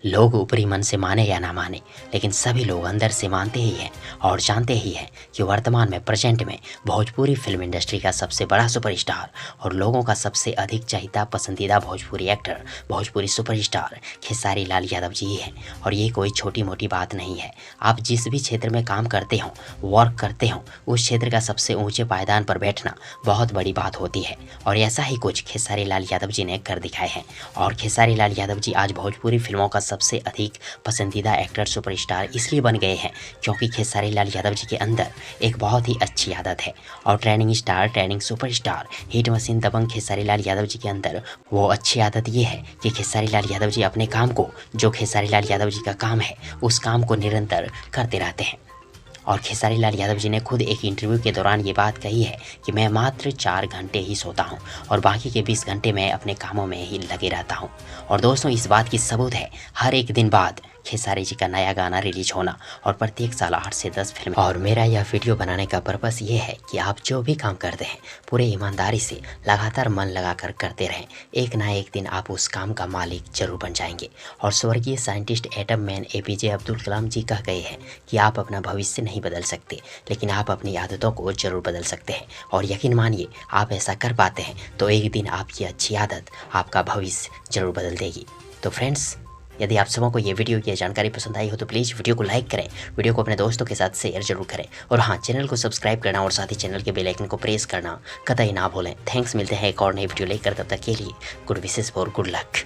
लोग ऊपरी मन से माने या ना माने, लेकिन सभी लोग अंदर से मानते ही हैं और जानते ही हैं कि वर्तमान में प्रेजेंट में भोजपुरी फिल्म इंडस्ट्री का सबसे बड़ा सुपरस्टार और लोगों का सबसे अधिक चाहिदा पसंदीदा भोजपुरी एक्टर, भोजपुरी सुपरस्टार खेसारी लाल यादव जी ही हैं। और ये कोई छोटी मोटी बात नहीं है। आप जिस भी क्षेत्र में काम करते हो, वर्क करते हो, उस क्षेत्र का सबसे ऊंचे पायदान पर बैठना बहुत बड़ी बात होती है। और ऐसा ही कुछ खेसारी लाल यादव जी ने कर दिखाए हैं। और खेसारी लाल यादव जी आज भोजपुरी फिल्मों का सबसे अधिक पसंदीदा एक्टर सुपरस्टार इसलिए बन गए हैं क्योंकि खेसारी लाल यादव जी के अंदर एक बहुत ही अच्छी आदत है। और training star, training superstar, hit machine दबंग खेसारी लाल यादव जी के अंदर वो अच्छी आदत ये है कि खेसारी लाल यादव जी अपने काम को, जो खेसारी लाल यादव जी का काम है, उस काम को निरंतर करते रहते हैं। और खेसारी लाल यादव जी ने खुद एक इंटरव्यू के दौरान ये बात कही है कि मैं मात्र 4 घंटे ही सोता हूँ और बाकी के 20 घंटे मैं अपने कामों में ही लगे रहता हूँ। और दोस्तों, इस बात की सबूत है हर एक दिन बाद खेसारी जी का नया गाना रिलीज होना और प्रत्येक साल 8 से 10 फिल्म। और मेरा यह वीडियो बनाने का पर्पस ये है कि आप जो भी काम करते हैं पूरे ईमानदारी से लगातार मन लगाकर करते रहें। एक ना एक दिन आप उस काम का मालिक जरूर बन जाएंगे। और स्वर्गीय scientist atom man APJ Abdul Kalam ji कह गए हैं कि आप अपना भविष्य नहीं बदल सकते, लेकिन आप अपनी आदतों को जरूर बदल सकते हैं। और यकीन मानिए, आप ऐसा कर पाते हैं तो एक दिन आपकी अच्छी आदत आपका भविष्य जरूर बदल देगी। तो फ्रेंड्स, यदि आप सबों को ये वीडियो की जानकारी पसंद आई हो तो प्लीज़ वीडियो को लाइक करें, वीडियो को अपने दोस्तों के साथ शेयर जरूर करें। और हाँ, चैनल को सब्सक्राइब करना और साथ ही चैनल के बेल आइकन को प्रेस करना कतई ना भूलें। थैंक्स, मिलते हैं एक और नई वीडियो लेकर, तब तक के लिए good wishes for good luck.